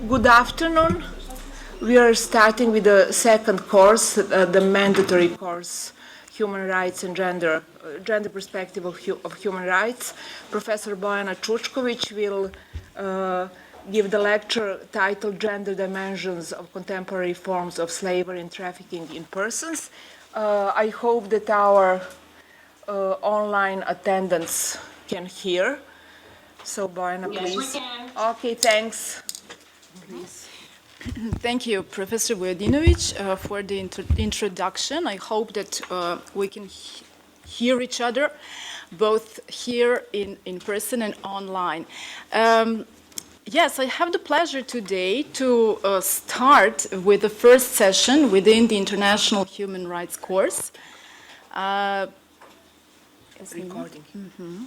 Good afternoon. We are starting with the second course, the mandatory course, Human Rights and Gender Perspective of Human Rights. Professor Bojana Čučković will give the lecture titled Gender Dimensions of Contemporary Forms of Slavery and Trafficking in Persons. I hope that our online attendants can hear. So, Bojana, please. Yes, we can. Okay, thanks. Please. Thank you, Professor Vujadinović, for the introduction. I hope that we can hear each other, both here in person and online. Yes, I have the pleasure today to start with the first session within the International Human Rights course. Recording. Mm-hmm.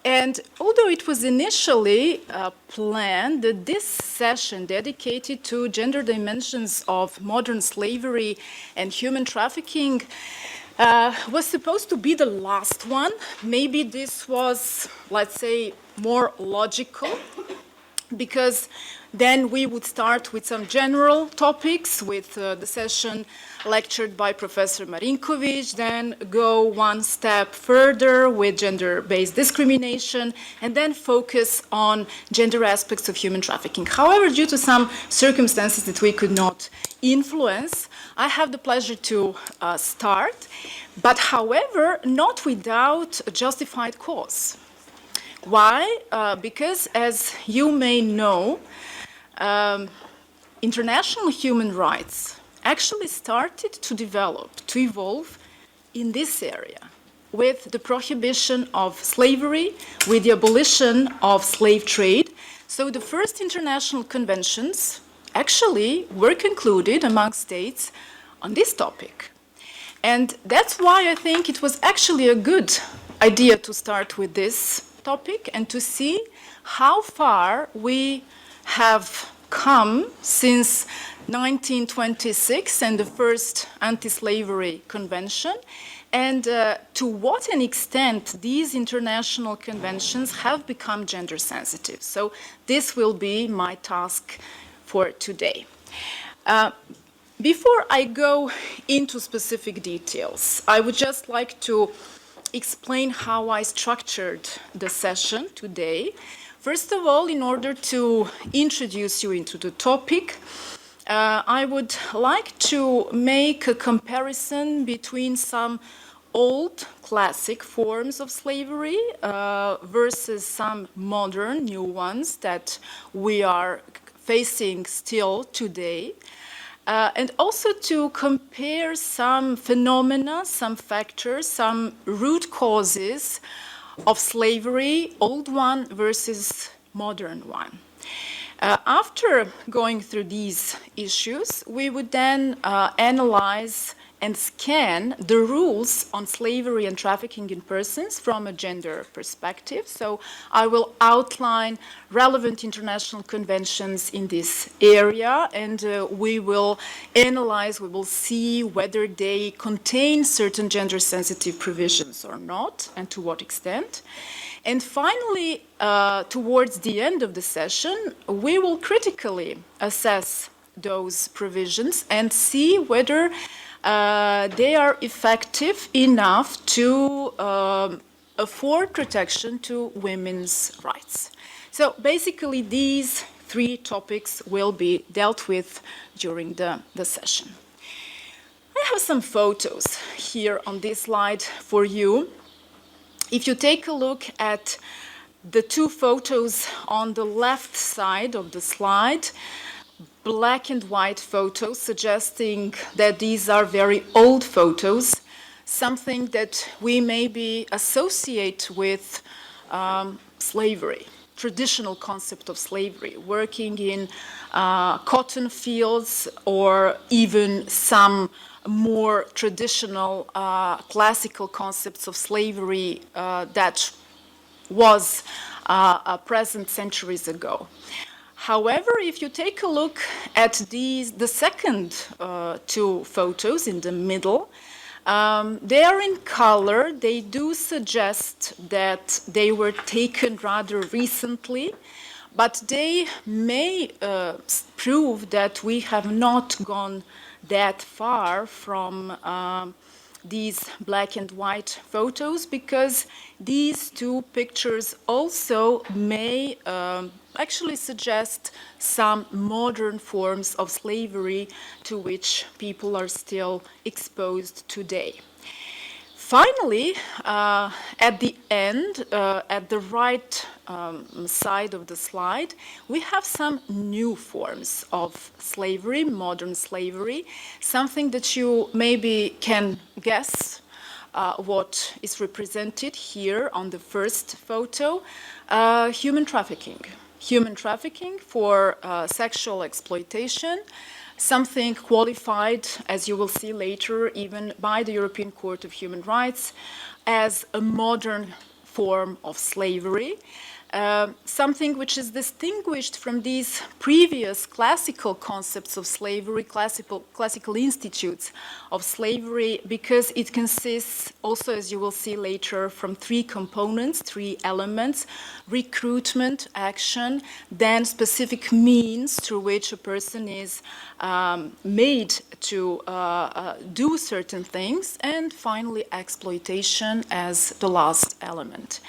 And although it was initially planned that this session dedicated to gender dimensions of modern slavery and human trafficking was supposed to be the last one, maybe this was, let's say, more logical, because then we would start with some general topics with the session lectured by Professor Marinković, then go one step further with gender-based discrimination, and then focus on gender aspects of human trafficking. However, due to some circumstances that we could not influence, I have the pleasure to start, but however, not without a justified cause. Why? Because as you may know, international human rights actually started to develop, to evolve in this area with the prohibition of slavery, with the abolition of slave trade. So the first international conventions actually were concluded among states on this topic. And that's why I think it was actually a good idea to start with this topic and to see how far we have come since 1926 and the first anti-slavery convention, and to what an extent these international conventions have become gender sensitive. So this will be my task for today. Before I go into specific details, I would just like to explain how I structured the session today. First of all, in order to introduce you into the topic, I would like to make a comparison between some old classic forms of slavery versus some modern new ones that we are facing still today. And also to compare some phenomena, some factors, some root causes of slavery, old one versus modern one. After going through these issues, we would then analyze and scan the rules on slavery and trafficking in persons from a gender perspective. So I will outline relevant international conventions in this area, and we will analyze, we will see whether they contain certain gender-sensitive provisions or not, and to what extent. And finally, towards the end of the session, we will critically assess those provisions and see whether they are effective enough to afford protection to women's rights. So basically, these three topics will be dealt with during the session. I have some photos here on this slide for you. If you take a look at the two photos on the left side of the slide, black and white photos suggesting that these are very old photos, something that we maybe associate with slavery, traditional concept of slavery, working in cotton fields or even some more traditional classical concepts of slavery that was present centuries ago. However, if you take a look at the second two photos in the middle, they are in color. They do suggest that they were taken rather recently, but they may prove that we have not gone that far from these black and white photos, because these two pictures also may actually suggest some modern forms of slavery to which people are still exposed today. Finally, at the end, at the right side of the slide, we have some new forms of slavery, modern slavery, something that you maybe can guess what is represented here on the first photo, human trafficking. Human trafficking for sexual exploitation, something qualified, as you will see later, even by the European Court of Human Rights, as a modern form of slavery, something which is distinguished from these previous classical concepts of slavery, classical institutes of slavery, because it consists also, as you will see later, from three components, three elements: recruitment, action, then specific means through which a person is made to do certain things, and finally exploitation as the last element.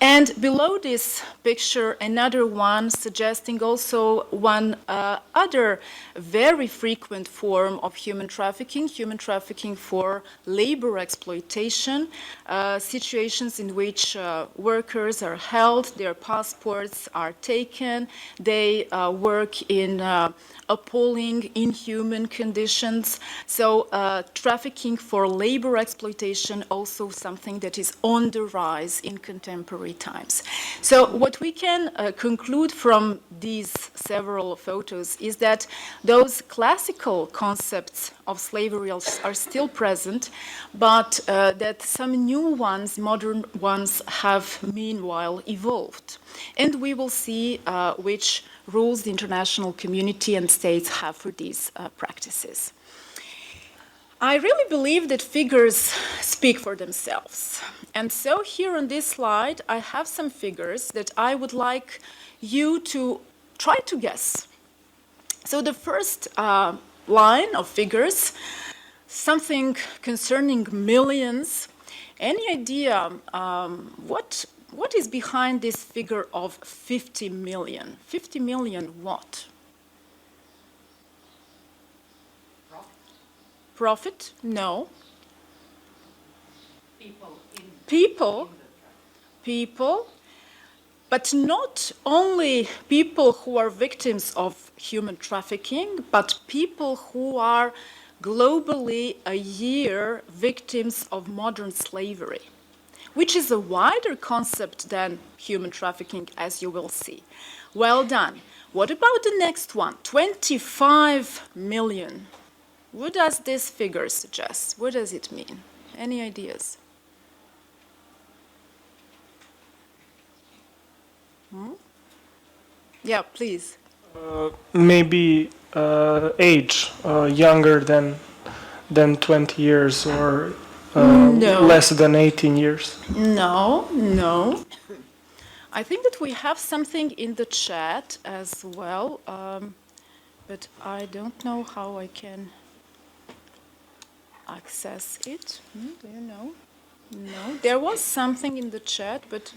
And below this picture, another one suggesting also one other very frequent form of human trafficking for labor exploitation, situations in which workers are held, their passports are taken, they work in appalling, inhuman conditions. So trafficking for labor exploitation, also something that is on the rise in contemporary times. So what we can conclude from these several photos is that those classical concepts of slavery are still present, but that some new ones, modern ones, have meanwhile evolved. And we will see which rules the international community and states have for these practices. I really believe that figures speak for themselves. And so here on this slide, I have some figures that I would like you to try to guess. So the first line of figures, something concerning millions. Any idea what is behind this figure of 50 million? 50 million what? Profit? No. People, but not only people who are victims of human trafficking, but people who are globally a year victims of modern slavery, which is a wider concept than human trafficking, as you will see. Well done. What about the next one? 25 million. What does this figure suggest? What does it mean? Any ideas? Yeah, please. Maybe age, younger than 20 years or No. less than 18 years. No. I think that we have something in the chat as well, but I don't know how I can access it. Do you know? No. There was something in the chat, but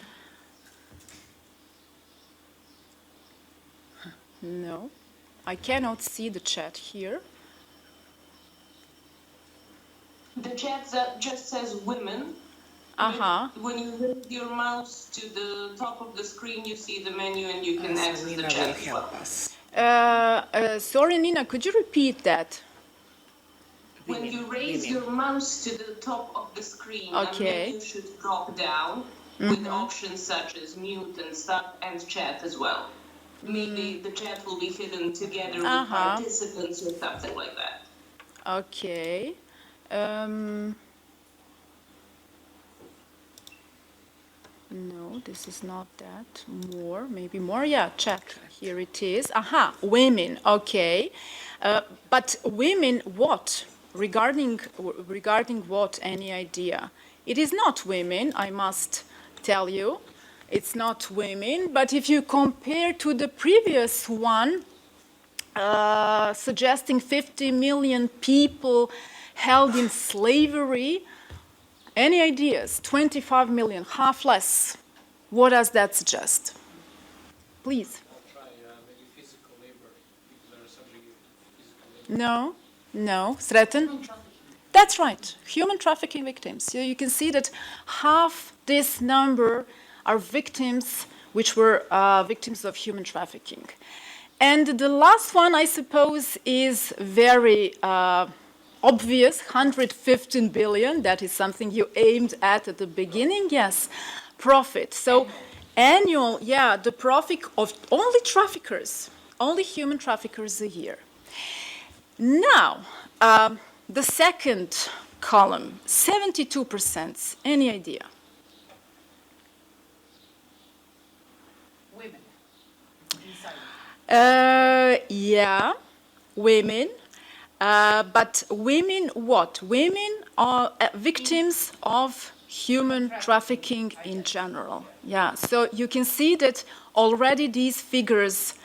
no. I cannot see the chat here. The chat just says women. Uh-huh. When you raise your mouse to the top of the screen, you see the menu and you can access the chat as well. Sorry, Nina, could you repeat that? When you raise your mouse to the top of the screen, Okay. the menu should drop down with options such as mute and stuff and chat as well. Maybe the chat will be hidden together with participants or something like that. Okay. No, this is not that. More, maybe more. Yeah, chat. Here it is. Aha, women. Okay. But women what? Regarding what? Any idea? It is not women, I must tell you. It's not women, but if you compare to the previous one, suggesting 50 million people held in slavery, any ideas? 25 million, half less. What does that suggest? Please. Maybe physical labor, people that are subject to physical labor. No, Sreten? That's right, human trafficking victims. So you can see that half this number are victims which were victims of human trafficking. And the last one, I suppose, is very obvious, 115 billion. That is something you aimed at the beginning, yes, profit. So annual, yeah, the profit of only traffickers, only human traffickers a year. Now, the second column, 72%, any idea? Women. Yeah, women. But women what? Women are victims of human trafficking in general. Yeah, so you can see that already these figures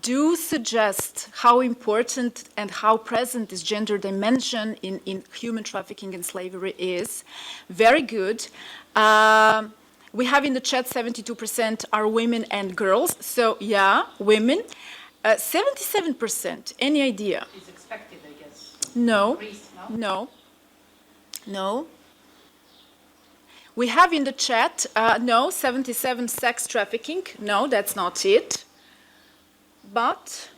do suggest how important and how present this gender dimension in human trafficking and slavery is. Very good. We have in the chat 72% are women and girls. So yeah, women. 77%, any idea? It's expected, I guess. No, Increase, no. We have in the chat, no, 77 sex trafficking. No, that's not it. But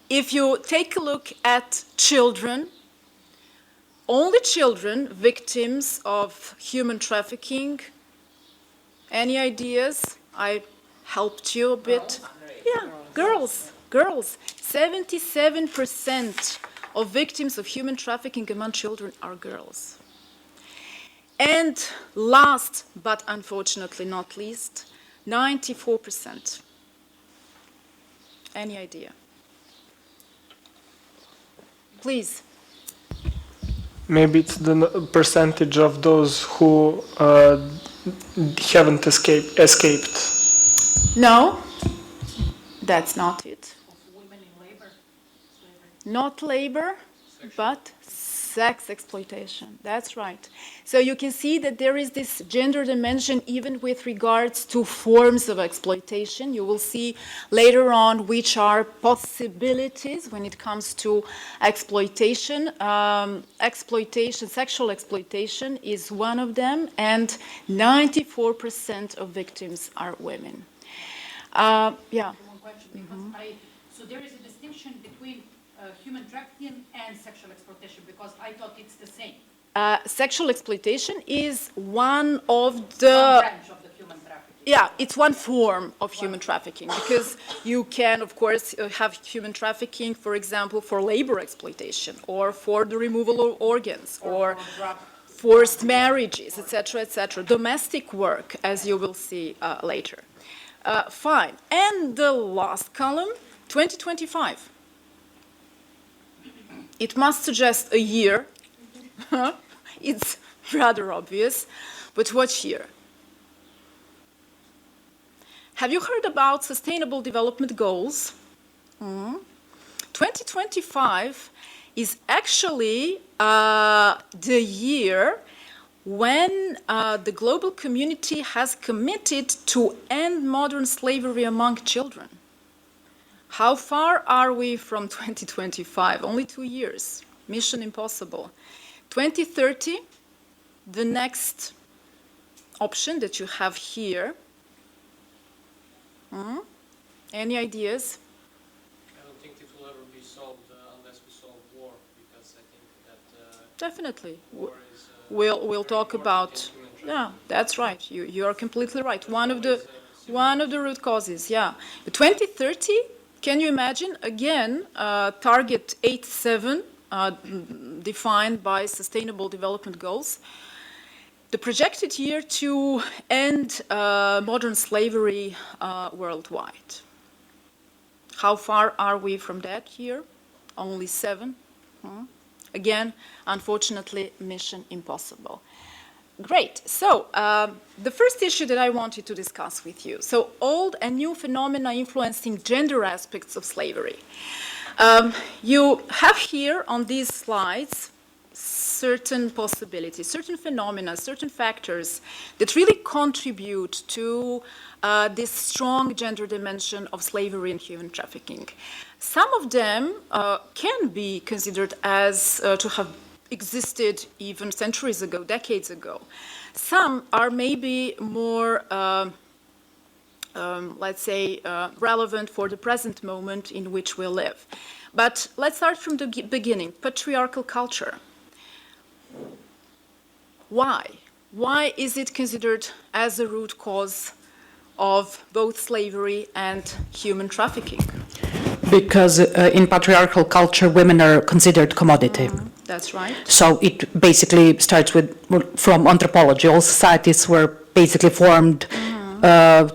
if you take a look at children, only children victims of human trafficking, any ideas? I helped you a bit. Yeah, girls. 77% of victims of human trafficking among children are girls. And last, but unfortunately not least, 94%. Any idea? Please. Maybe it's the percentage of those who haven't escaped. No, that's not it. Women in labor. Slavery. Not labor, but sex exploitation. That's right. So you can see that there is this gender dimension even with regards to forms of exploitation. You will see later on which are possibilities when it comes to exploitation. Sexual exploitation is one of them, and 94% of victims are women. Yeah. One question, because so there is a distinction between human trafficking and sexual exploitation, because I thought it's the same. Sexual exploitation is one of One the... branch of the human trafficking. Yeah, it's one form of human trafficking, because you can, of course, have human trafficking, for example, for labor exploitation, or for the removal of organs, or forced marriages, etc., etc. Domestic work, as you will see later. Fine. And the last column, 2025. It must suggest a year. It's rather obvious. But watch here. Have you heard about Sustainable Development Goals? 2025 is actually the year when the global community has committed to end modern slavery among children. How far are we from 2025? Only 2 years. Mission impossible. 2030, the next option that you have here. Any ideas? I don't think it will ever be solved unless we solve war, because I think that Definitely. war is We'll talk about. Yeah, that's right. You are completely right. One of the root causes. Yeah. 2030. Can you imagine again? Target 8.7 defined by Sustainable Development Goals. The projected year to end modern slavery worldwide. How far are we from that year? Only 7. Again, unfortunately, mission impossible. Great. So, the first issue that I wanted to discuss with you. So, old and new phenomena influencing gender aspects of slavery. You have here on these slides certain possibilities, certain phenomena, certain factors that really contribute to this strong gender dimension of slavery and human trafficking. Some of them can be considered as to have existed even centuries ago, decades ago. Some are maybe more, let's say, relevant for the present moment in which we live. But let's start from the beginning, patriarchal culture. Why? Why is it considered as a root cause of both slavery and human trafficking? Because in patriarchal culture, women are considered commodity. That's right. So it basically starts from anthropology. All societies were basically formed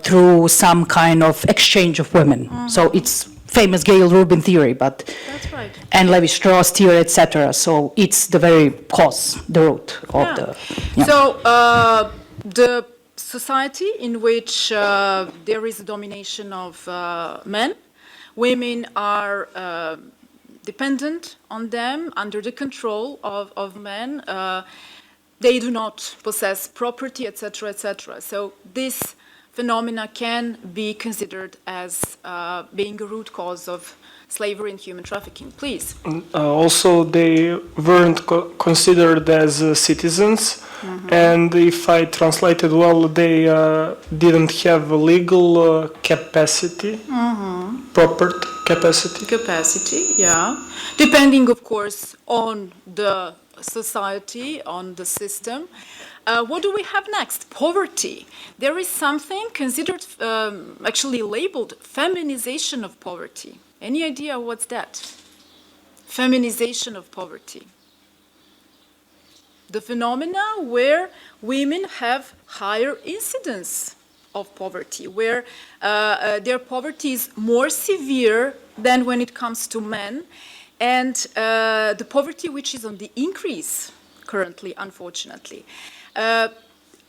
through some kind of exchange of women. So it's famous Gail Rubin theory, but That's right. and Levi-Strauss theory, etc. So it's the very cause, the root of the. Yeah. So the society in which there is a domination of men, women are dependent on them, under the control of men. They do not possess property, etc., etc. So this phenomena can be considered as being a root cause of slavery and human trafficking. Please. Also, they weren't considered as citizens, and if I translated well, they didn't have a legal capacity, proper capacity. Capacity, yeah. Depending, of course, on the society, on the system. What do we have next? Poverty. There is something considered, actually labeled, feminization of poverty. Any idea what's that? Feminization of poverty. The phenomena where women have higher incidence of poverty, where their poverty is more severe than when it comes to men, and the poverty which is on the increase currently, unfortunately.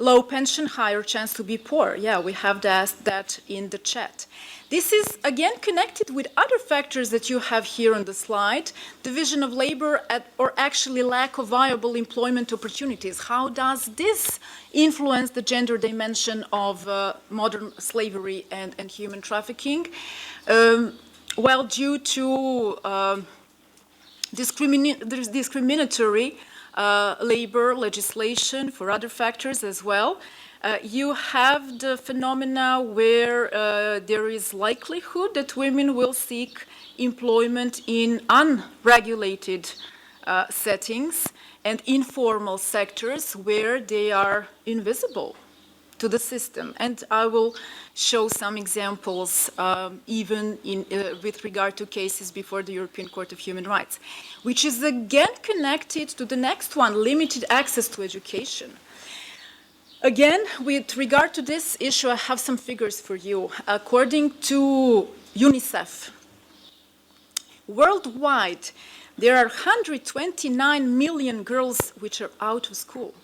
Low pension, higher chance to be poor. Yeah, we have that in the chat. This is, again, connected with other factors that you have here on the slide. Division of labor or actually lack of viable employment opportunities. How does this influence the gender dimension of modern slavery and human trafficking? Well, due to discriminatory labor legislation, for other factors as well. You have the phenomena where there is likelihood that women will seek employment in unregulated settings and informal sectors where they are invisible to the system. And I will show some examples even with regard to cases before the European Court of Human Rights, which is again connected to the next one, limited access to education. Again, with regard to this issue, I have some figures for you. According to UNICEF, worldwide, there are 129 million girls which are out of school.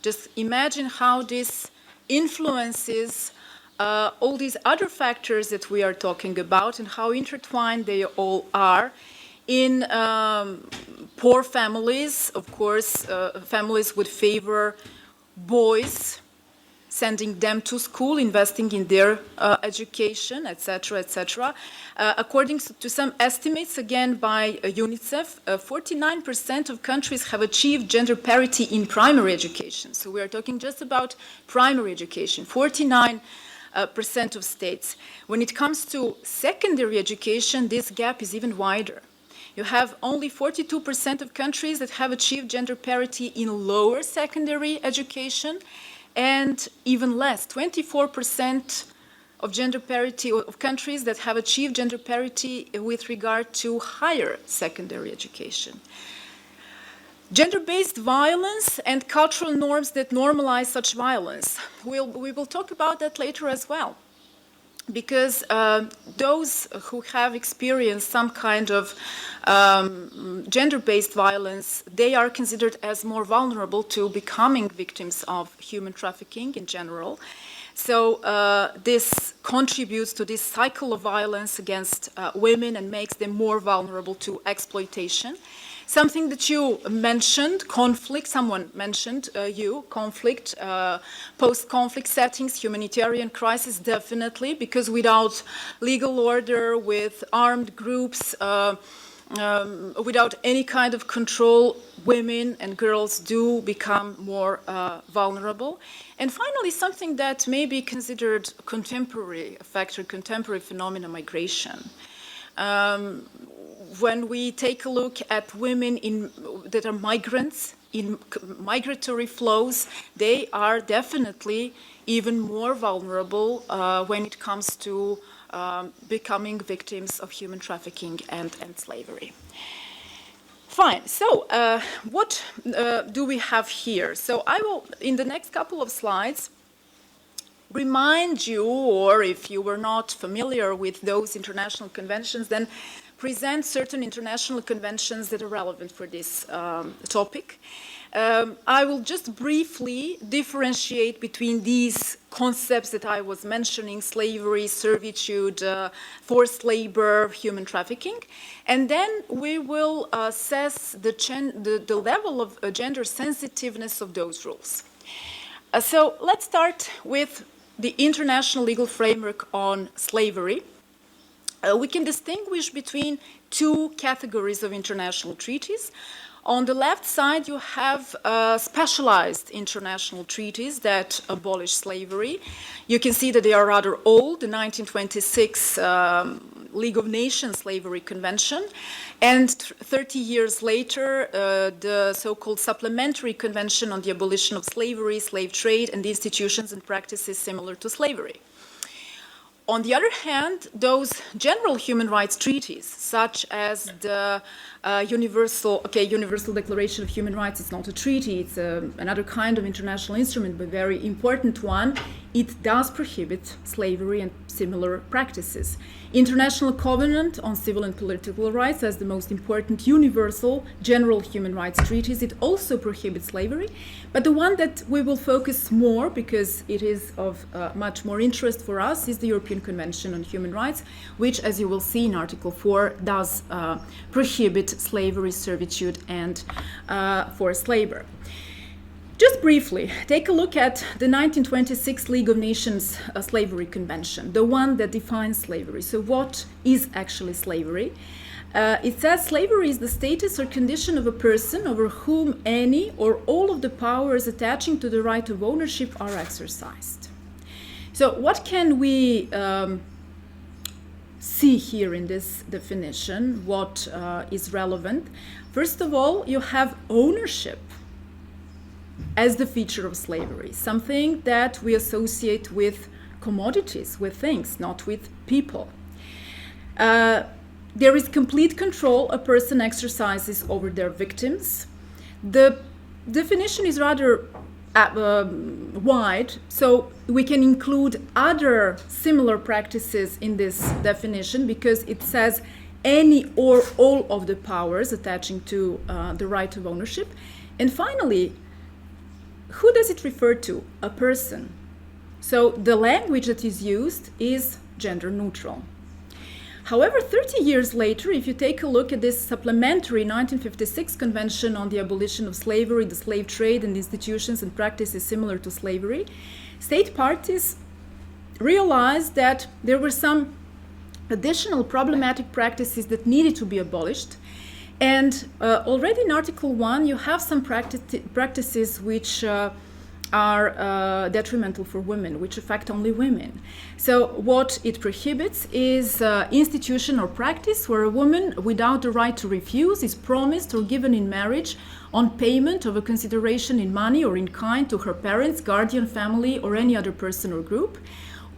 Just imagine how this influences all these other factors that we are talking about and how intertwined they all are in poor families. Of course, families would favor boys, sending them to school, investing in their education, etc., etc. According to some estimates, again by UNICEF, 49% of countries have achieved gender parity in primary education. So we are talking just about primary education, 49% of states. When it comes to secondary education, this gap is even wider. You have only 42% of countries that have achieved gender parity in lower secondary education, and even less, 24% of gender parity of countries that have achieved gender parity with regard to higher secondary education. Gender-based violence and cultural norms that normalize such violence. We will talk about that later as well. because those who have experienced some kind of gender-based violence, they are considered as more vulnerable to becoming victims of human trafficking in general. So this contributes to this cycle of violence against women and makes them more vulnerable to exploitation. Something that you mentioned, conflict, someone mentioned conflict, post-conflict settings, humanitarian crisis, definitely, because without legal order, with armed groups, without any kind of control, women and girls do become more vulnerable. And finally, something that may be considered contemporary, a factor, contemporary phenomena, migration. When we take a look at women that are migrants in migratory flows, they are definitely even more vulnerable when it comes to becoming victims of human trafficking and slavery. Fine, so what do we have here? So I will, in the next couple of slides, remind you, or if you were not familiar with those international conventions, then present certain international conventions that are relevant for this topic. I will just briefly differentiate between these concepts that I was mentioning: slavery, servitude, forced labor, human trafficking, and then we will assess the level of gender sensitiveness of those rules. So let's start with the international legal framework on slavery. We can distinguish between two categories of international treaties. On the left side, you have specialized international treaties that abolish slavery. You can see that they are rather old, the 1926 League of Nations Slavery Convention, and 30 years later, the so-called Supplementary Convention on the Abolition of Slavery, Slave Trade, and institutions and practices similar to slavery. On the other hand, those general human rights treaties, such as the Universal Declaration of Human Rights, it's not a treaty, it's another kind of international instrument, but very important one. It does prohibit slavery and similar practices. International Covenant on Civil and Political Rights, as the most important universal general human rights treaties, it also prohibits slavery. But the one that we will focus more, because it is of much more interest for us, is the European Convention on Human Rights, which, as you will see in Article 4, does prohibit slavery, servitude, and forced labor. Just briefly, take a look at the 1926 League of Nations Slavery Convention, the one that defines slavery. So what is actually slavery? It says slavery is the status or condition of a person over whom any or all of the powers attaching to the right of ownership are exercised. So what can we see here in this definition? What is relevant? First of all, you have ownership as the feature of slavery, something that we associate with commodities, with things, not with people. There is complete control a person exercises over their victims. The definition is rather wide, so we can include other similar practices in this definition, because it says any or all of the powers attaching to the right of ownership. And finally, who does it refer to? A person. So the language that is used is gender neutral. However, 30 years later, if you take a look at this supplementary 1956 Convention on the Abolition of Slavery, the Slave Trade, and institutions and practices similar to slavery, state parties realized that there were some additional problematic practices that needed to be abolished. And already in Article 1, you have some practices which are detrimental for women, which affect only women. So what it prohibits is institution or practice where a woman without the right to refuse is promised or given in marriage on payment of a consideration in money or in kind to her parents, guardian, family, or any other person or group,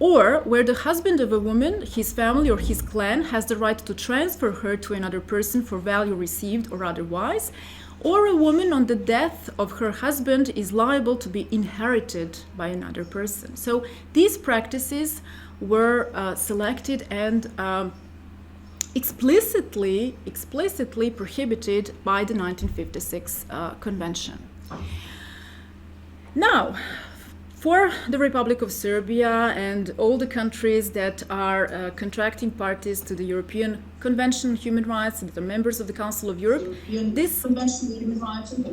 or where the husband of a woman, his family, or his clan has the right to transfer her to another person for value received or otherwise, or a woman on the death of her husband is liable to be inherited by another person. So these practices were selected and explicitly prohibited by the 1956 convention. Now, for the Republic of Serbia and all the countries that are contracting parties to the European Convention on Human Rights and that are members of the Council of Europe, this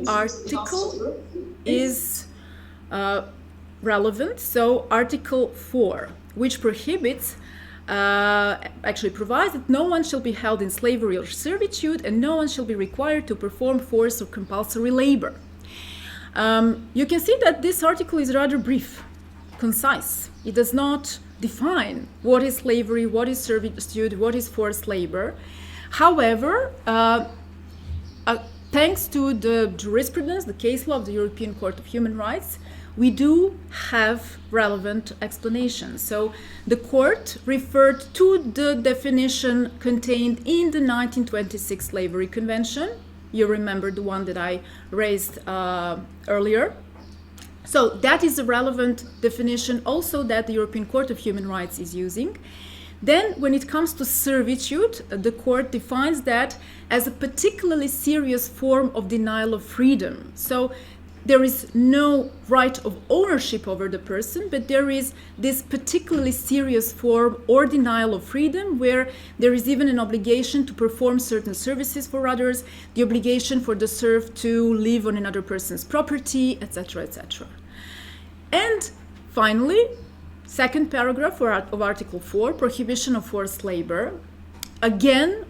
article is relevant. So Article 4, which prohibits, actually provides that no one shall be held in slavery or servitude and no one shall be required to perform forced or compulsory labor. You can see that this article is rather brief, concise. It does not define what is slavery, what is servitude, what is forced labor. However, thanks to the jurisprudence, the case law of the European Court of Human Rights, we do have relevant explanations. So the court referred to the definition contained in the 1926 Slavery Convention. You remember the one that I raised earlier. So that is a relevant definition also that the European Court of Human Rights is using. Then when it comes to servitude, the court defines that as a particularly serious form of denial of freedom. So there is no right of ownership over the person, but there is this particularly serious form or denial of freedom where there is even an obligation to perform certain services for others, the obligation for the serf to live on another person's property, etc., etc. And finally, second paragraph of Article 4, prohibition of forced labor. Again,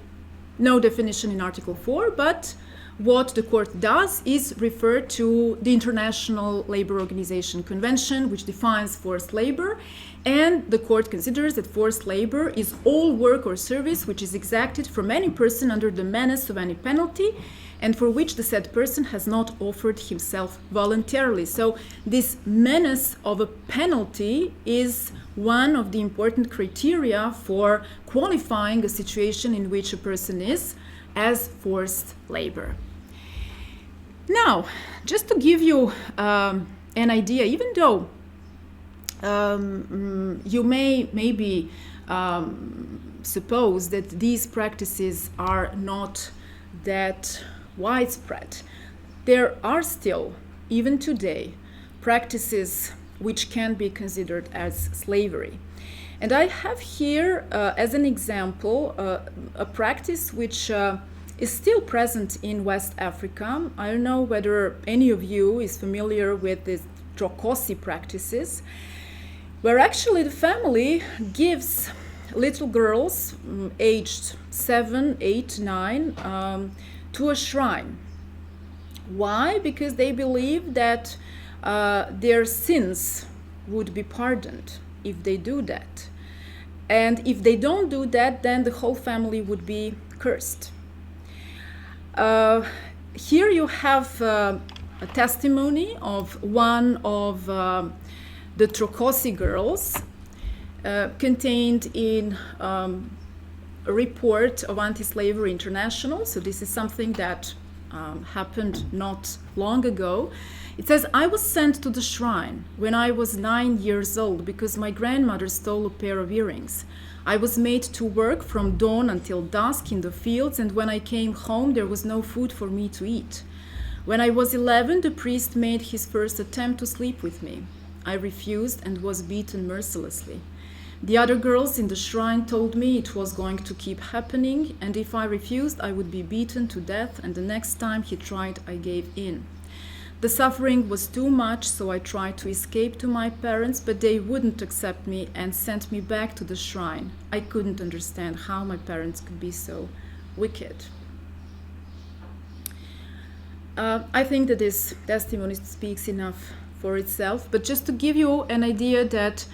no definition in Article 4, but what the court does is refer to the International Labor Organization Convention, which defines forced labor, and the court considers that forced labor is all work or service which is exacted from any person under the menace of any penalty, and for which the said person has not offered himself voluntarily. So this menace of a penalty is one of the important criteria for qualifying a situation in which a person is as forced labor. Now, just to give you an idea, even though you may maybe suppose that these practices are not that widespread, there are still, even today, practices which can be considered as slavery. And I have here, as an example, a practice which is still present in West Africa. I don't know whether any of you is familiar with these Čučković practices, where actually the family gives little girls aged 7, 8, 9 to a shrine. Why? Because they believe that their sins would be pardoned if they do that. And if they don't do that, then the whole family would be cursed. Here you have a testimony of one of the Čučković girls contained in a report of Anti-Slavery International. So this is something that happened not long ago. It says, I was sent to the shrine when I was 9 years old because my grandmother stole a pair of earrings. I was made to work from dawn until dusk in the fields, and when I came home, there was no food for me to eat. When I was 11, the priest made his first attempt to sleep with me. I refused and was beaten mercilessly. The other girls in the shrine told me it was going to keep happening, and if I refused, I would be beaten to death, and the next time he tried, I gave in. The suffering was too much, so I tried to escape to my parents, but they wouldn't accept me and sent me back to the shrine. I couldn't understand how my parents could be so wicked. I think that this testimony speaks enough for itself, but just to give you an idea that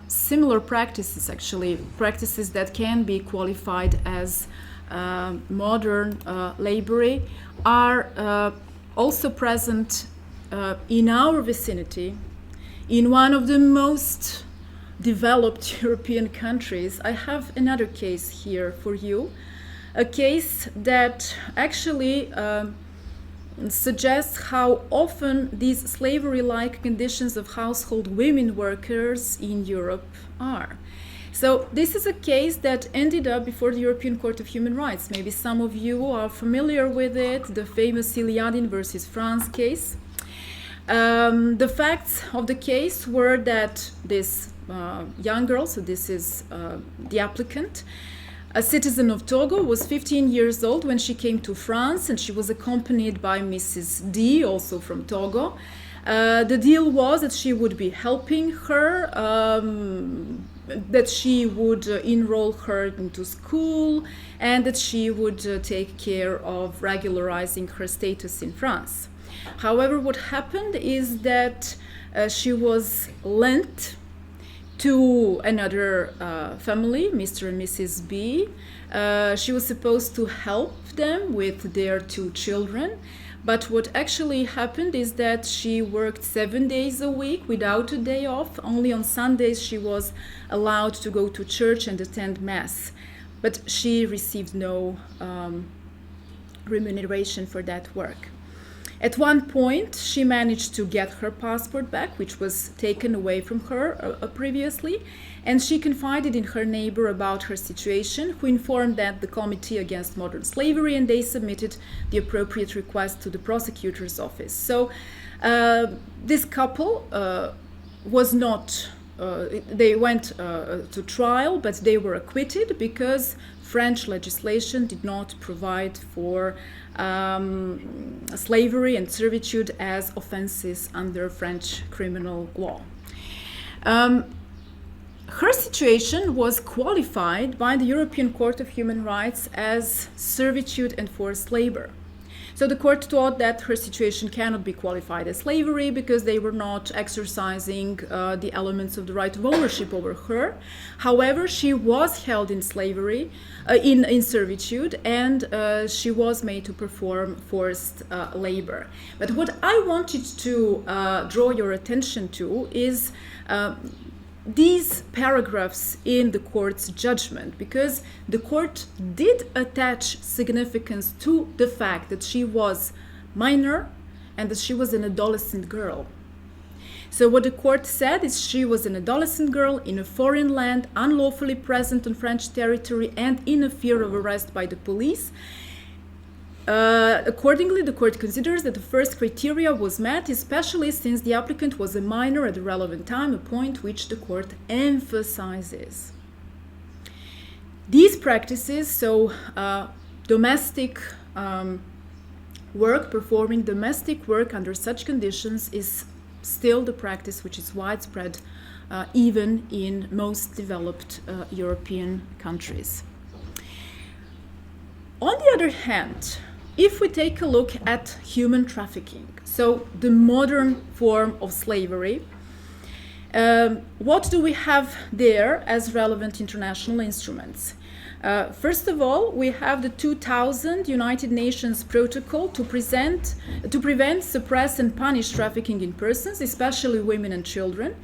similar practices, actually, practices that can be qualified as modern laboring, are also present in our vicinity, in one of the most developed European countries. I have another case here for you, a case that actually suggests how often these slavery-like conditions of household women workers in Europe are. So this is a case that ended up before the European Court of Human Rights. Maybe some of you are familiar with it, the famous Iliadin versus France case. The facts of the case were that this young girl, so this is the applicant, a citizen of Togo, was 15 years old when she came to France, and she was accompanied by Mrs. D, also from Togo. The deal was that she would be helping her, that she would enroll her into school, and that she would take care of regularizing her status in France. However, what happened is that she was lent to another family, Mr. and Mrs. B. She was supposed to help them with their 2 children. But what actually happened is that she worked 7 days a week without a day off. Only on Sundays she was allowed to go to church and attend Mass. But she received no remuneration for that work. At one point, she managed to get her passport back, which was taken away from her previously, and she confided in her neighbor about her situation, who informed that the Committee Against Modern Slavery, and they submitted the appropriate request to the prosecutor's office. So this couple was not, they went to trial, but they were acquitted because French legislation did not provide for slavery and servitude as offenses under French criminal law. Her situation was qualified by the European Court of Human Rights as servitude and forced labor. So the court thought that her situation cannot be qualified as slavery because they were not exercising the elements of the right of ownership over her. However, she was held in slavery, in servitude, and she was made to perform forced labor. But what I wanted to draw your attention to is these paragraphs in the court's judgment, because the court did attach significance to the fact that she was minor and that she was an adolescent girl. So what the court said is she was an adolescent girl in a foreign land, unlawfully present on French territory and in a fear of arrest by the police. Accordingly, the court considers that the first criteria was met, especially since the applicant was a minor at the relevant time, a point which the court emphasizes. These practices, so domestic work, performing domestic work under such conditions, is still the practice which is widespread even in most developed European countries. On the other hand, if we take a look at human trafficking, so the modern form of slavery, what do we have there as relevant international instruments? First of all, we have the 2000 United Nations Protocol to prevent, suppress, and punish trafficking in persons, especially women and children,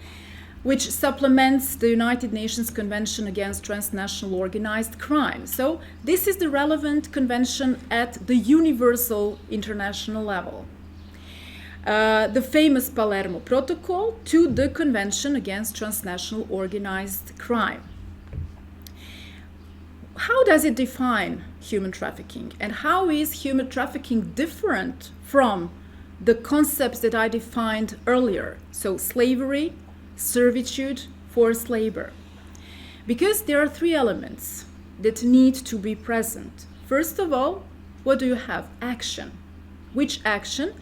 which supplements the United Nations Convention Against Transnational Organized Crime. So this is the relevant convention at the universal international level. The famous Palermo Protocol to the Convention Against Transnational Organized Crime. How does it define human trafficking? And how is human trafficking different from the concepts that I defined earlier? So slavery, servitude, forced labor. Because there are 3 elements that need to be present. First of all, what do you have? Action. Which action?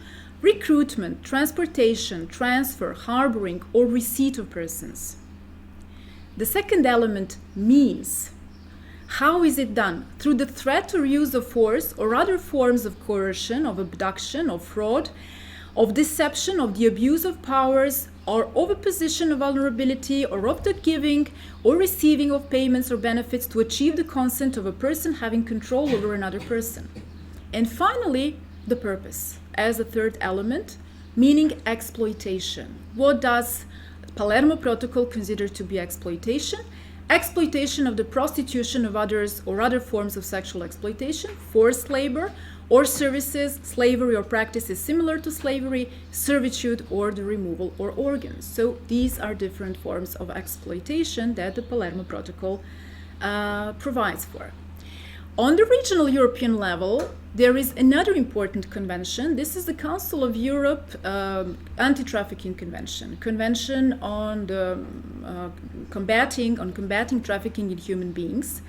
Recruitment, transportation, transfer, harboring, or receipt of persons. The second element, means. How is it done? Through the threat or use of force or other forms of coercion, of abduction, of fraud, of deception, of the abuse of powers, or of a position of vulnerability, or of the giving or receiving of payments or benefits to achieve the consent of a person having control over another person. And finally, the purpose as a third element, meaning exploitation. What does Palermo Protocol consider to be exploitation? exploitation of the prostitution of others or other forms of sexual exploitation, forced labor, or services, slavery or practices similar to slavery, servitude, or the removal or organs. So these are different forms of exploitation that the Palermo Protocol provides for. On the regional European level, there is another important convention. This is the Council of Europe Anti-Trafficking Convention, Convention on the combating trafficking in human beings.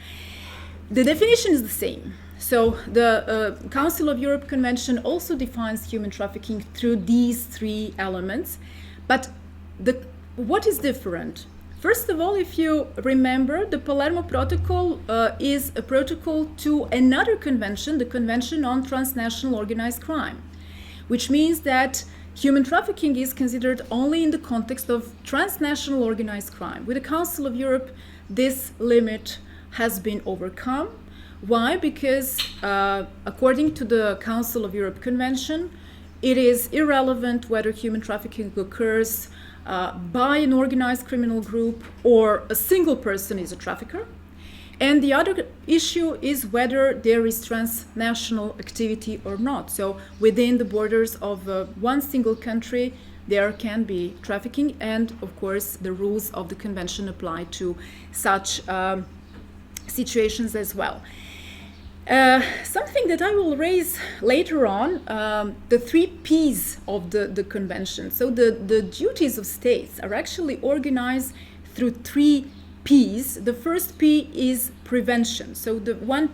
The definition is the same. So the Council of Europe Convention also defines human trafficking through these three elements. But what is different? First of all, if you remember, the Palermo Protocol is a protocol to another convention, the Convention on Transnational Organized Crime, which means that human trafficking is considered only in the context of transnational organized crime. With the Council of Europe, this limit has been overcome. Why? Because according to the Council of Europe Convention, it is irrelevant whether human trafficking occurs by an organized criminal group or a single person is a trafficker. And the other issue is whether there is transnational activity or not. So within the borders of one single country, there can be trafficking, and of course the rules of the convention apply to such situations as well. Something that I will raise later on, the 3 P's of the convention. So the duties of states are actually organized through 3 P's. The first P is prevention. So the one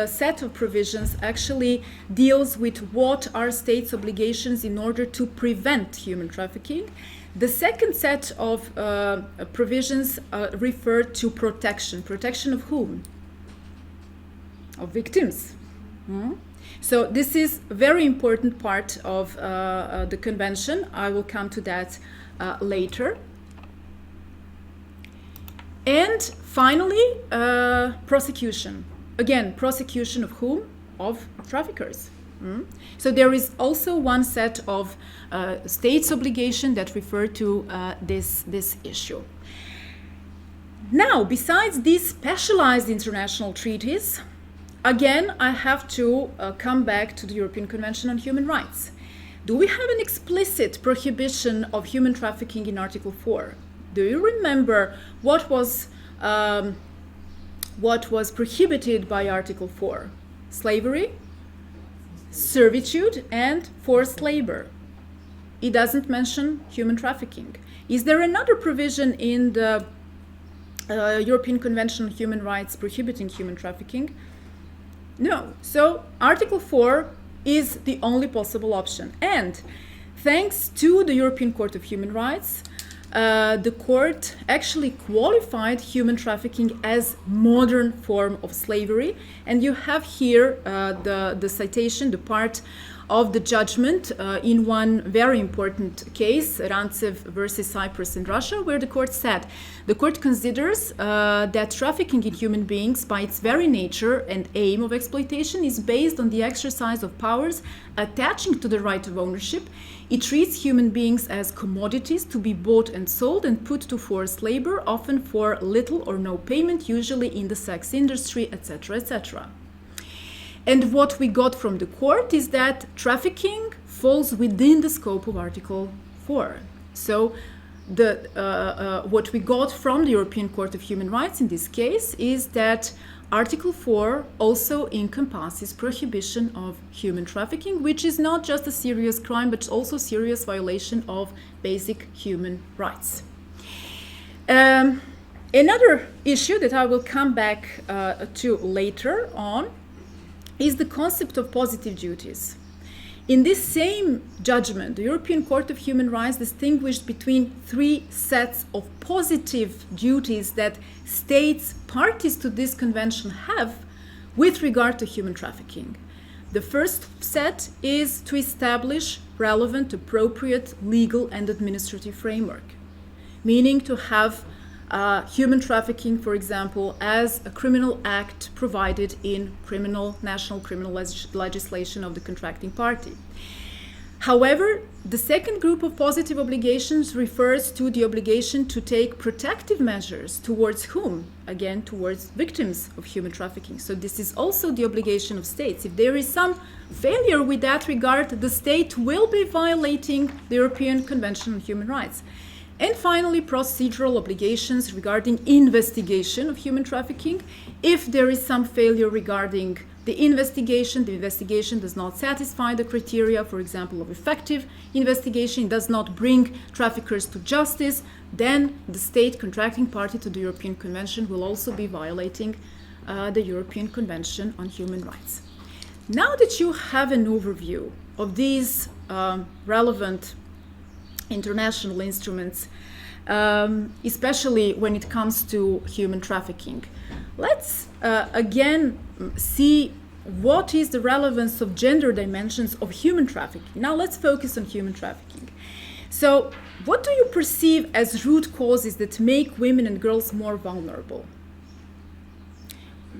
set of provisions actually deals with what are states' obligations in order to prevent human trafficking. The second set of provisions refer to protection. Protection of whom? Of victims. So this is a very important part of the convention. I will come to that later. And finally, prosecution. Again, prosecution of whom? Of traffickers. So there is also one set of states' obligation that refer to this issue. Now, besides these specialized international treaties, again, I have to come back to the European Convention on Human Rights. Do we have an explicit prohibition of human trafficking in Article 4? Do you remember what was prohibited by Article 4? Slavery, servitude, and forced labor. It doesn't mention human trafficking. Is there another provision in the European Convention on Human Rights prohibiting human trafficking? No. So Article 4 is the only possible option. And thanks to the European Court of Human Rights, the court actually qualified human trafficking as modern form of slavery. And you have here the citation, the part of the judgment in one very important case, Rantsev versus Cyprus and Russia, where the court said, the court considers that trafficking in human beings by its very nature and aim of exploitation is based on the exercise of powers attaching to the right of ownership. It treats human beings as commodities to be bought and sold and put to forced labor, often for little or no payment, usually in the sex industry, etc., etc. And what we got from the court is that trafficking falls within the scope of Article 4. So what we got from the European Court of Human Rights in this case is that Article 4 also encompasses prohibition of human trafficking, which is not just a serious crime, but also serious violation of basic human rights. Another issue that I will come back to later on is the concept of positive duties. In this same judgment, the European Court of Human Rights distinguished between 3 sets of positive duties that states parties to this convention have with regard to human trafficking. The first set is to establish relevant, appropriate legal and administrative framework, meaning to have human trafficking, for example, as a criminal act provided in national criminal legislation of the contracting party. However, the second group of positive obligations refers to the obligation to take protective measures towards whom? Again, towards victims of human trafficking. So this is also the obligation of states. If there is some failure with that regard, the state will be violating the European Convention on Human Rights. And finally, procedural obligations regarding investigation of human trafficking. If there is some failure regarding the investigation does not satisfy the criteria, for example, of effective investigation, does not bring traffickers to justice, then the state contracting party to the European Convention will also be violating the European Convention on Human Rights. Now that you have an overview of these relevant international instruments, especially when it comes to human trafficking, let's again see what is the relevance of gender dimensions of human trafficking. Now let's focus on human trafficking. So what do you perceive as root causes that make women and girls more vulnerable?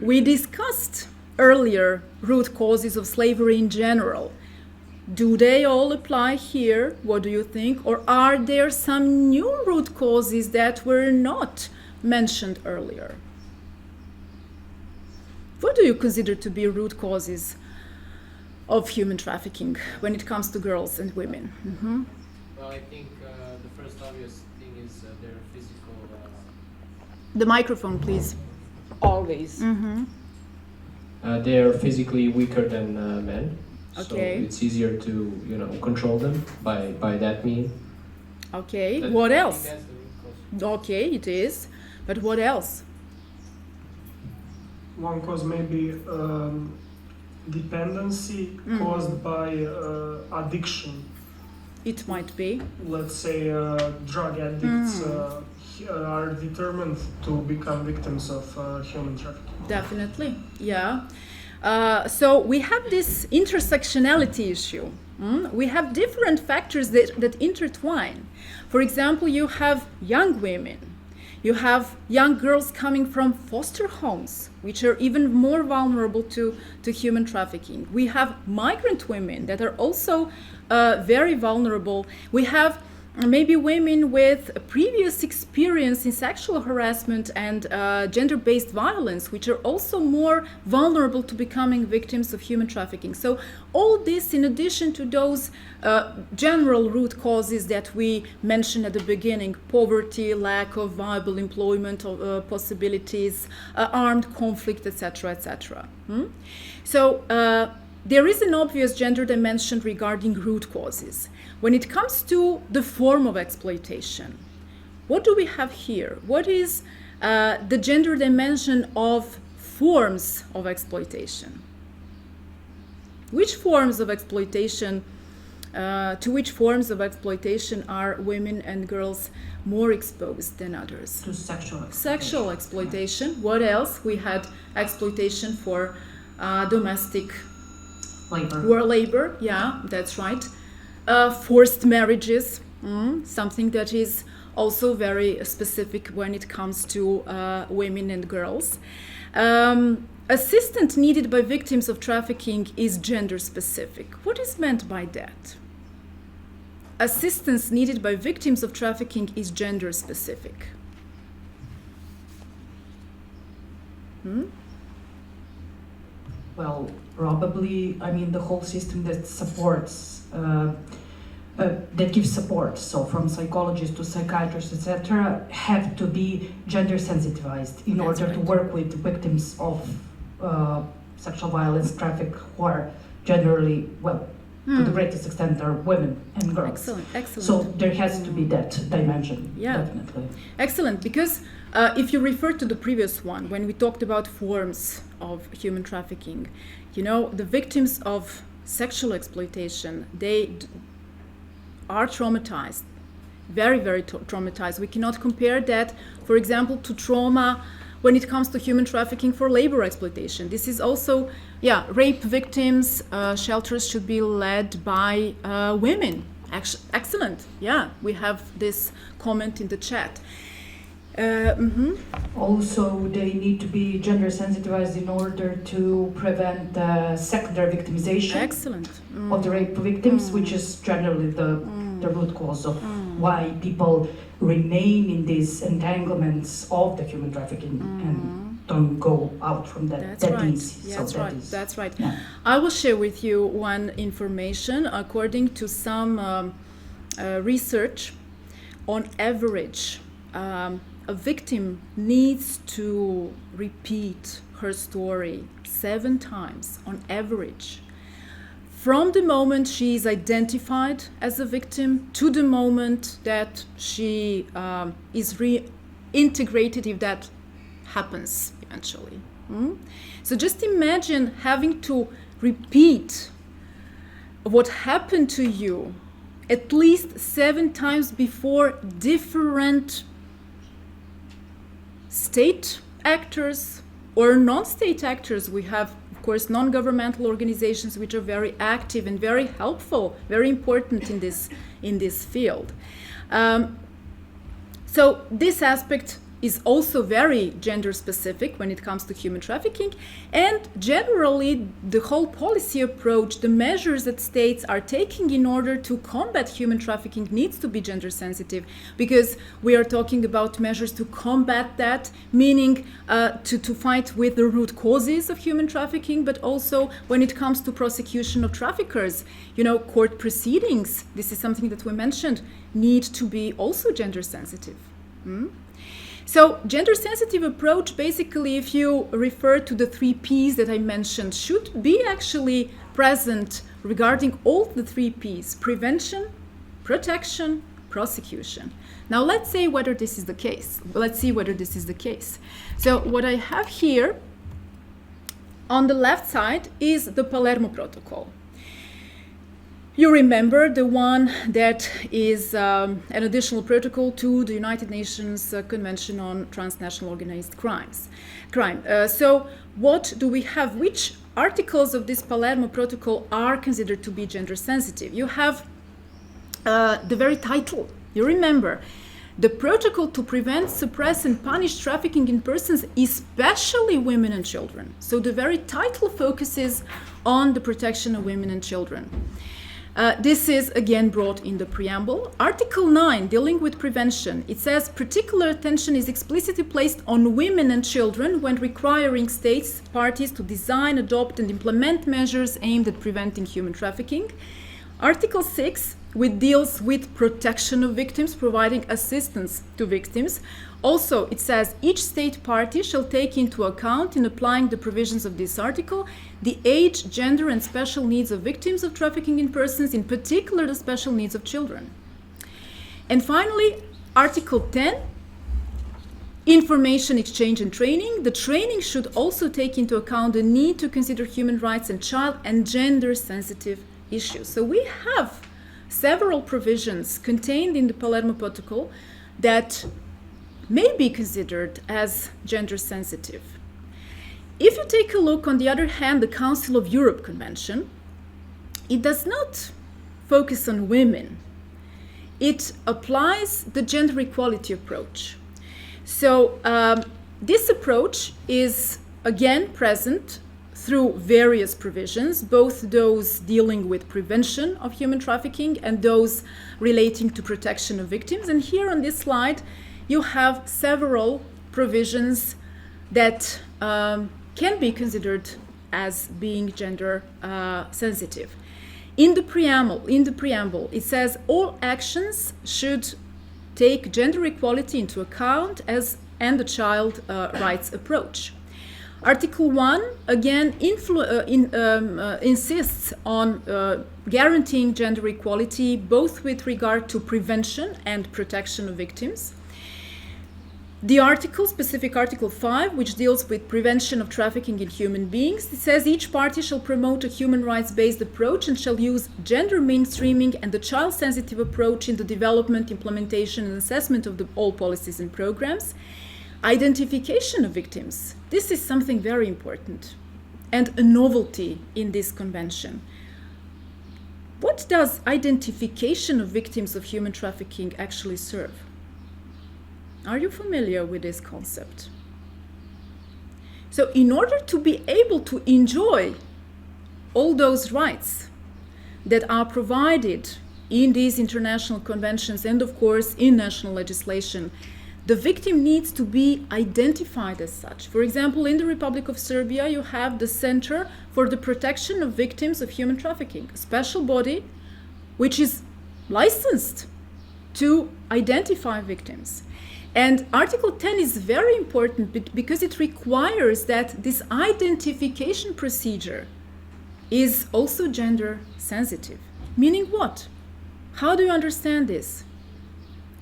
We discussed earlier root causes of slavery in general. Do they all apply here? What do you think? Or are there some new root causes that were not mentioned earlier? What do you consider to be root causes of human trafficking when it comes to girls and women? Mm-hmm. Well, I think the first obvious thing is their physical... The microphone, please. Always. Mm-hmm. They're physically weaker than men. Okay. So it's easier to, control them by that means. Okay, what else? That's the root cause. Okay, it is. But what else? One cause may be dependency caused by addiction. It might be. Let's say drug addicts are determined to become victims of human trafficking. Definitely, yeah. So we have this intersectionality issue. We have different factors that intertwine. For example, you have young women. You have young girls coming from foster homes, which are even more vulnerable to human trafficking. We have migrant women that are also very vulnerable. We have maybe women with a previous experience in sexual harassment and gender-based violence, which are also more vulnerable to becoming victims of human trafficking. So all this, in addition to those general root causes that we mentioned at the beginning: poverty, lack of viable employment possibilities, armed conflict, etc., etc. So there is an obvious gender dimension regarding root causes. When it comes to the form of exploitation, what do we have here? What is the gender dimension of forms of exploitation? Which forms of exploitation, to which forms of exploitation are women and girls more exposed than others? To sexual exploitation. Sexual exploitation. What else? We had exploitation for domestic labor. Yeah, that's right. Forced marriages, something that is also very specific when it comes to women and girls. Assistance needed by victims of trafficking is gender specific. What is meant by that? Assistance needed by victims of trafficking is gender specific. Well, probably, the whole system that supports, that gives support, so from psychologists to psychiatrists, etc., have to be gender sensitized in order to work with victims of sexual violence, traffic, who are generally, to the greatest extent, are women and girls. Excellent. So there has to be that dimension, Yeah. definitely. Excellent, because if you refer to the previous one, when we talked about forms of human trafficking, the victims of sexual exploitation, they are traumatized, very, very traumatized. We cannot compare that, for example, to trauma when it comes to human trafficking for labor exploitation. This is also, rape victims, shelters should be led by women. Excellent, we have this comment in the chat. Also, they need to be gender sensitized in order to prevent secondary victimization. Excellent. of the rape victims, which is generally the root cause of why people remain in these entanglements of the human trafficking and don't go out from that. That's right. Yeah. I will share with you one information. According to some research, on average, a victim needs to repeat her story 7 times on average, from the moment she is identified as a victim to the moment that she is reintegrated, if that happens eventually. So just imagine having to repeat what happened to you at least 7 times before different state actors or non-state actors. We have, of course, non-governmental organizations which are very active and very helpful, very important in this field. So this aspect is also very gender specific when it comes to human trafficking, and generally the whole policy approach, the measures that states are taking in order to combat human trafficking needs to be gender sensitive, because we are talking about measures to combat that, meaning to fight with the root causes of human trafficking, but also when it comes to prosecution of traffickers, court proceedings, this is something that we mentioned, need to be also gender sensitive. So gender-sensitive approach, basically, if you refer to the 3 Ps that I mentioned, should be actually present regarding all the 3 Ps: prevention, protection, prosecution. Now let's say whether this is the case. Let's see whether this is the case. So what I have here on the left side is the Palermo Protocol. You remember the one that is an additional protocol to the United Nations Convention on Transnational Organized Crime. So what do we have? Which articles of this Palermo Protocol are considered to be gender sensitive? You have the very title. You remember, the protocol to prevent, suppress, and punish trafficking in persons, especially women and children. So the very title focuses on the protection of women and children. This is again brought in the preamble. Article 9, dealing with prevention, it says particular attention is explicitly placed on women and children when requiring states parties to design, adopt, and implement measures aimed at preventing human trafficking. Article 6, which deals with protection of victims, providing assistance to victims. Also, it says each state party shall take into account, in applying the provisions of this article, the age, gender, and special needs of victims of trafficking in persons, in particular the special needs of children. And finally, Article 10, information exchange and training. The training should also take into account the need to consider human rights and child and gender-sensitive issues. So we have several provisions contained in the Palermo Protocol that may be considered as gender sensitive. If you take a look, on the other hand, the Council of Europe Convention, it does not focus on women. It applies the gender equality approach. So this approach is again present through various provisions, both those dealing with prevention of human trafficking and those relating to protection of victims. And here on this slide, you have several provisions that can be considered as being gender sensitive. In the preamble, it says all actions should take gender equality into account and the child rights approach. Article 1 again insists on guaranteeing gender equality both with regard to prevention and protection of victims. The specific Article 5, which deals with prevention of trafficking in human beings, it says each party shall promote a human rights-based approach and shall use gender mainstreaming and the child-sensitive approach in the development, implementation, and assessment of all policies and programs. Identification of victims. This is something very important and a novelty in this convention. What does identification of victims of human trafficking actually serve? Are you familiar with this concept? So in order to be able to enjoy all those rights that are provided in these international conventions and, of course, in national legislation, the victim needs to be identified as such. For example, in the Republic of Serbia, you have the Center for the Protection of Victims of Human Trafficking, a special body which is licensed to identify victims. And Article 10 is very important because it requires that this identification procedure is also gender sensitive. Meaning what? How do you understand this?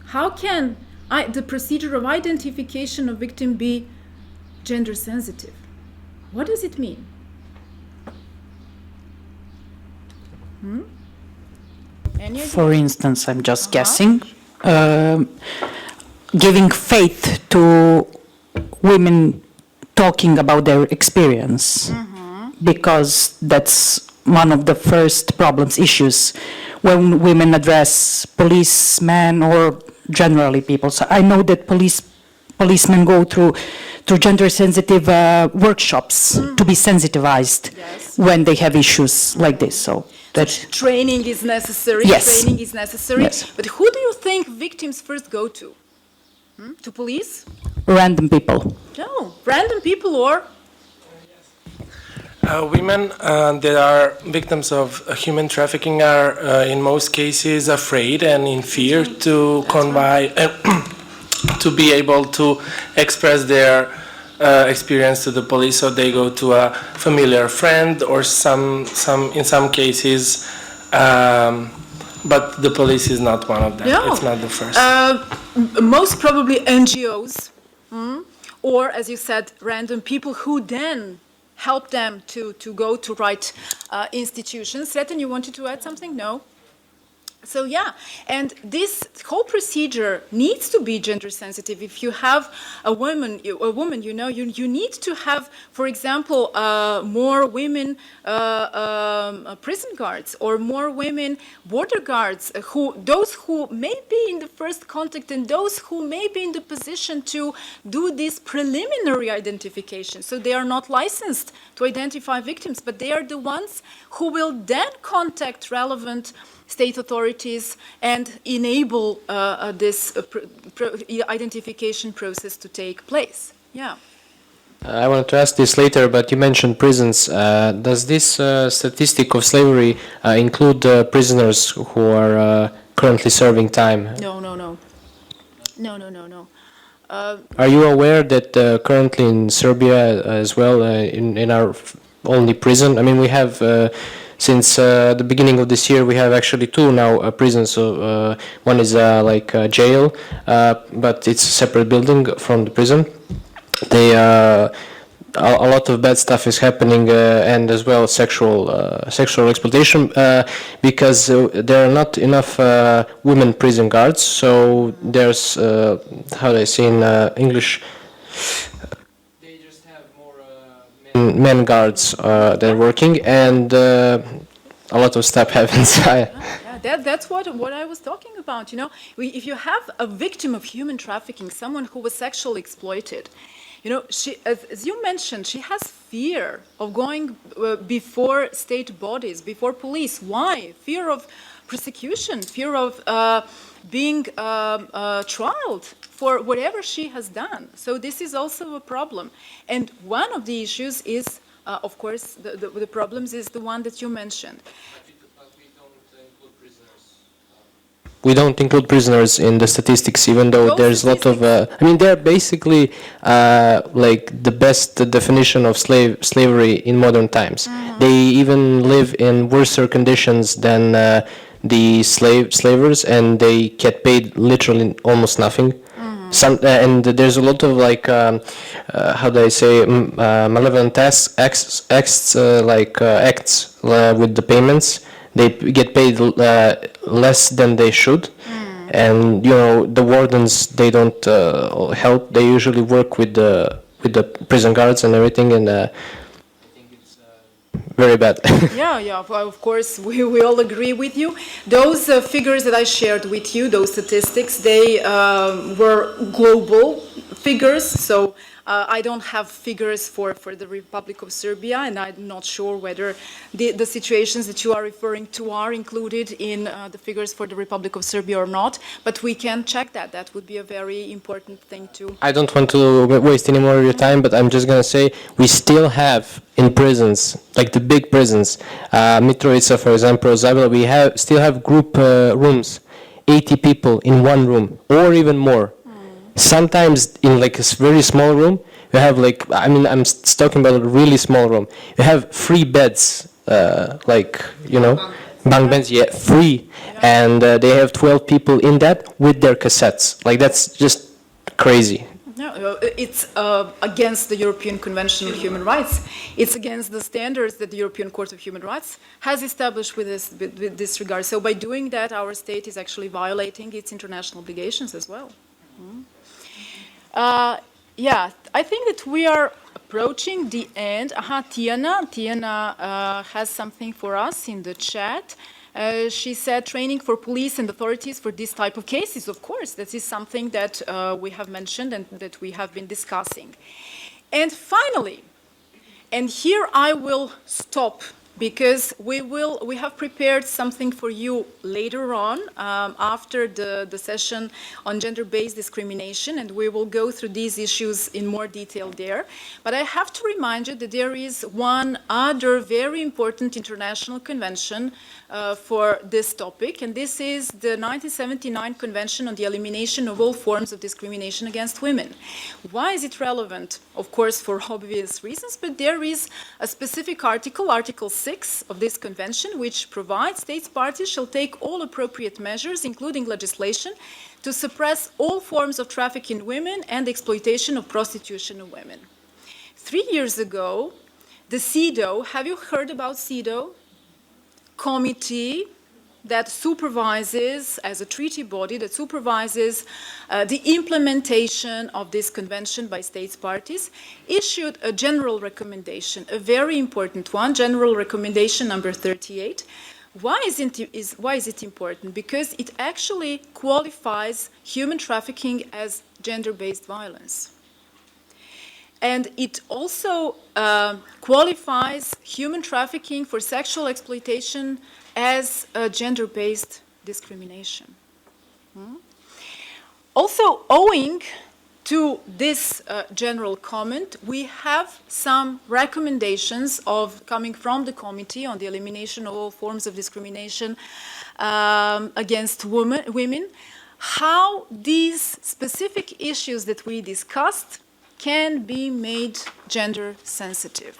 How can the procedure of identification of victim be gender sensitive? What does it mean? Any idea? For instance, I'm just guessing, giving faith to women talking about their experience, because that's one of the first problems, issues, when women address policemen or generally people. So I know that policemen go through gender-sensitive workshops to be sensitized when they have issues like this. So that's training is necessary. Yes. Training is necessary. Yes. But who do you think victims first go to? To police? random people. No, random people or? Women that are victims of human trafficking are, in most cases, afraid and in fear to convey, to be able to express their experience to the police. So they go to a familiar friend or in some cases, but the police is not one of them. No. It's not the first. Most probably NGOs, or as you said, random people who then help them to go to right institutions. Sreten, you wanted to add something? No? So yeah, and this whole procedure needs to be gender sensitive. If you have a woman, you know, you need to have, for example, more women prison guards or more women border guards, those who may be in the first contact and those who may be in the position to do this preliminary identification. So they are not licensed to identify victims, but they are the ones who will then contact relevant state authorities and enable this identification process to take place. Yeah. I wanted to ask this later, but you mentioned prisons. Does this statistic of slavery include prisoners who are currently serving time? No. Are you aware that currently in Serbia as well, in our only prison, I mean, we have since the beginning of this year, we have actually two now prisons. So one is like a jail, but it's a separate building from the prison. They a lot of bad stuff is happening, and as well sexual exploitation, because there are not enough women prison guards. So there's how do I say in English? They just have more men guards that are working, and a lot of stuff happens. That's what I was talking about. You know, if you have a victim of human trafficking, someone who was sexually exploited, you know, she, as you mentioned, she has fear of going before state bodies, before police. Why? Fear of prosecution, fear of being trialed for whatever she has done. So this is also a problem. And one of the issues is, of course, the problems is the one that you mentioned. We don't include prisoners in the statistics, even though there's a lot of. I mean, they're basically like the best definition of slavery in modern times. They even live in worse conditions than the slavers, and they get paid literally almost nothing. And there's a lot of like, how do I say, malevolent acts with the payments. They get paid less than they should, and you know the wardens, they don't help. They usually work with the prison guards and everything, and I think it's very bad. Yeah. Well, of course, we all agree with you. Those figures that I shared with you, those statistics, they were global figures. So I don't have figures for the Republic of Serbia, and I'm not sure whether the situations that you are referring to are included in the figures for the Republic of Serbia or not, but we can check that. That would be a very important thing to... I don't want to waste any more of your time, but I'm just going to say we still have in prisons, like the big prisons, Mitrovica, for example, Zabela, we still have group rooms, 80 people in one room, or even more. Sometimes in like a very small room, you have like, I mean, I'm talking about a really small room. You have 3 beds, like, you know, bunk beds, yeah, 3. And they have 12 people in that with their cassettes. Like, that's just crazy. No, it's against the European Convention on Human Rights. It's against the standards that the European Court of Human Rights has established with this regard. So by doing that, our state is actually violating its international obligations as well. Yeah, I think that we are approaching the end. Tiana has something for us in the chat. She said training for police and authorities for this type of cases. Of course, that is something that we have mentioned and that we have been discussing. And finally, and here I will stop because we have prepared something for you later on after the session on gender-based discrimination, and we will go through these issues in more detail there. But I have to remind you that there is one other very important international convention for this topic, and this is the 1979 Convention on the Elimination of All Forms of Discrimination Against Women. Why is it relevant? Of course, for obvious reasons, but there is a specific article, Article 6 of this convention, which provides states parties shall take all appropriate measures, including legislation, to suppress all forms of trafficking in women and exploitation of prostitution of women. 3 years ago, the CEDAW, have you heard about CEDAW? Committee that supervises, as a treaty body, that supervises the implementation of this convention by states parties, issued a general recommendation, a very important one, General Recommendation number 38. Why is it important? Because it actually qualifies human trafficking as gender-based violence. And it also qualifies human trafficking for sexual exploitation as a gender-based discrimination. Also, owing to this general comment, we have some recommendations coming from the Committee on the Elimination of All Forms of Discrimination against women, how these specific issues that we discussed can be made gender sensitive.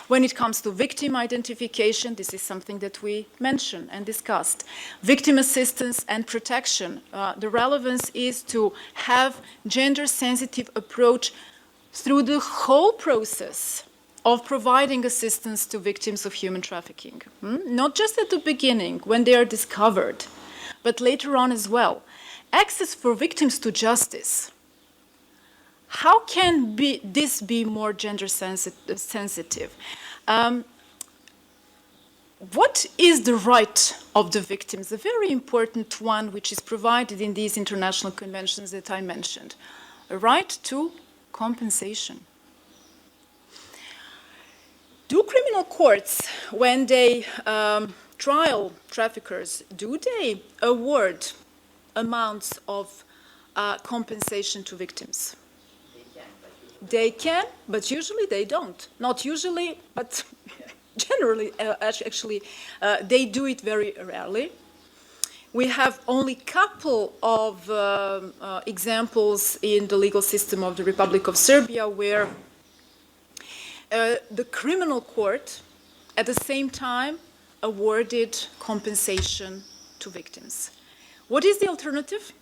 When it comes to victim identification, this is something that we mentioned and discussed. Victim assistance and protection. The relevance is to have gender-sensitive approach through the whole process of providing assistance to victims of human trafficking. Not just at the beginning, when they are discovered, but later on as well. Access for victims to justice. How can this be more gender sensitive? What is the right of the victims? A very important one which is provided in these international conventions that I mentioned. A right to compensation. Do criminal courts, when they trial traffickers, do they award amounts of compensation to victims? They can, but usually they don't. Not usually, but generally, actually, they do it very rarely. We have only a couple of examples in the legal system of the Republic of Serbia where the criminal court, at the same time, awarded compensation to victims. What is the alternative?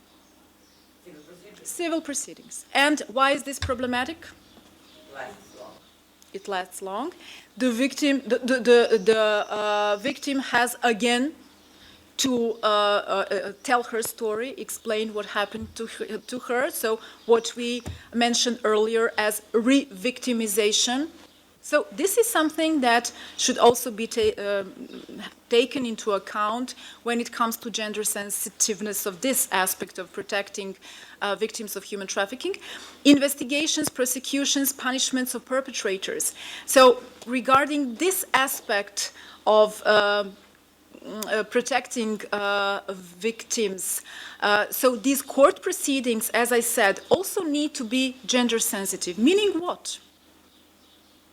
Civil proceedings. And why is this problematic? It lasts long. The victim, the victim has again to tell her story, explain what happened to her. So what we mentioned earlier as re-victimization. So this is something that should also be taken into account when it comes to gender sensitiveness of this aspect of protecting victims of human trafficking. Investigations, prosecutions, punishments of perpetrators. So regarding this aspect of protecting victims, so these court proceedings, as I said, also need to be gender sensitive. Meaning what?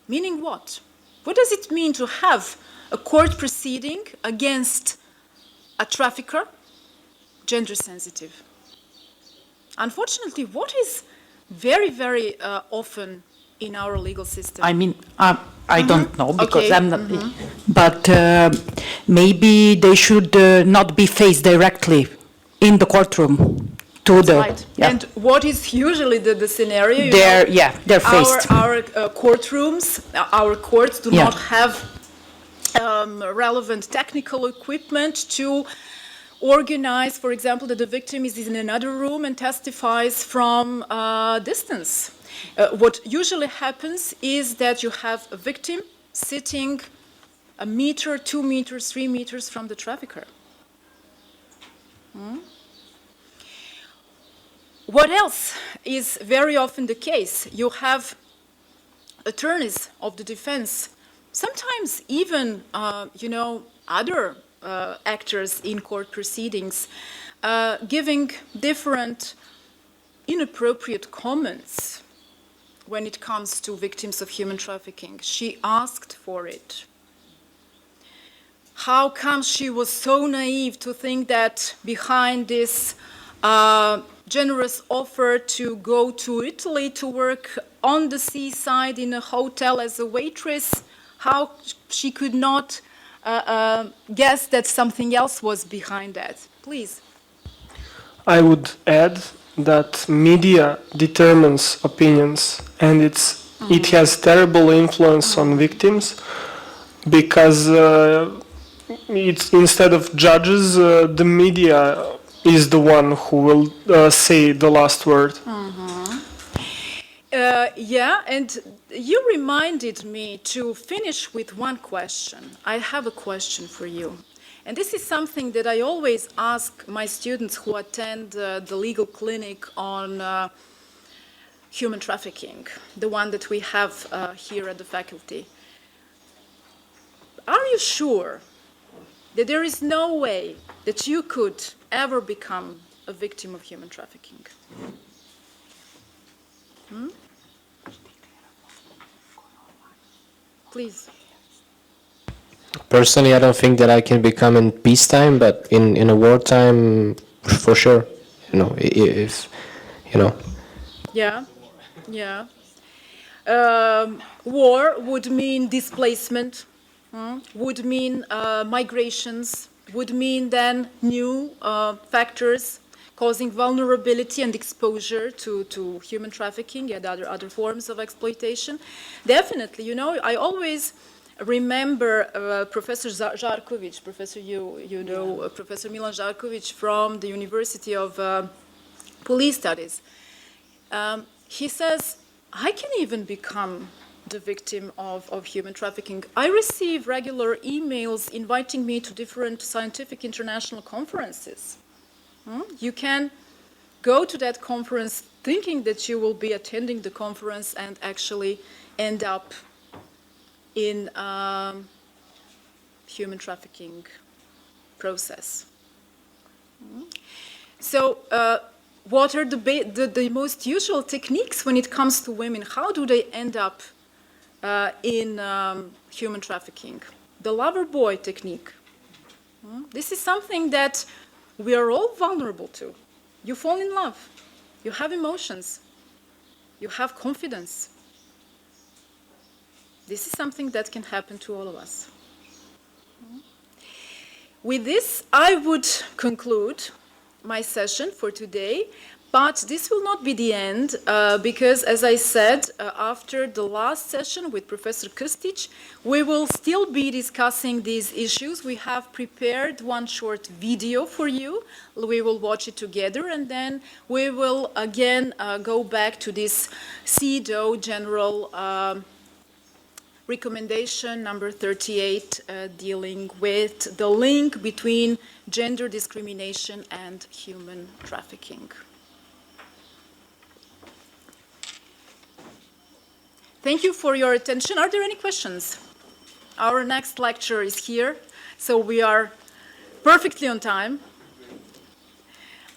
Meaning what? What does it mean to have a court proceeding against a trafficker? Gender sensitive. Unfortunately, what is very, very often in our legal system? I mean, I don't know because Okay. I'm not, but maybe they should not be faced directly in the courtroom to the, Right. yeah. And what is usually the scenario? You They're, know, yeah, they're faced. Our courtrooms, our courts do Yeah. not have relevant technical equipment to organize, for example, that the victim is in another room and testifies from distance. What usually happens is that you have a victim sitting a meter, 2 meters, 3 meters from the trafficker. What else is very often the case? You have attorneys of the defense, sometimes even, other actors in court proceedings, giving different inappropriate comments when it comes to victims of human trafficking. She asked for it. How come she was so naive to think that behind this generous offer to go to Italy to work on the seaside in a hotel as a waitress, how she could not guess that something else was behind that? Please. I would add that media determines opinions, and it has terrible influence on victims because it's instead of judges, the media is the one who will say the last word. Yeah, and you reminded me to finish with one question. I have a question for you. And this is something that I always ask my students who attend the legal clinic on human trafficking, the one that we have here at the faculty. Are you sure that there is no way that you could ever become a victim of human trafficking? Please. Personally, I don't think that I can become in peacetime, but in a wartime, for sure. If. Yeah, yeah. War would mean displacement, would mean migrations, would mean then new factors causing vulnerability and exposure to human trafficking and other forms of exploitation. Definitely, I always remember Professor Žarković, Professor Milan Žarković from the University of Police Studies. He says, I can even become the victim of human trafficking. I receive regular emails inviting me to different scientific international conferences. You can go to that conference thinking that you will be attending the conference and actually end up in human trafficking process. So what are the most usual techniques when it comes to women? How do they end up in human trafficking? The lover boy technique. This is something that we are all vulnerable to. You fall in love. You have emotions. You have confidence. This is something that can happen to all of us. With this, I would conclude my session for today, but this will not be the end because, as I said, after the last session with Professor Krstić, we will still be discussing these issues. We have prepared one short video for you. We will watch it together, and then we will again go back to this CEDAW general recommendation number 38, dealing with the link between gender discrimination and human trafficking. Thank you for your attention. Are there any questions? Our next lecture is here, so we are perfectly on time.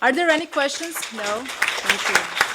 Are there any questions? No? Thank you.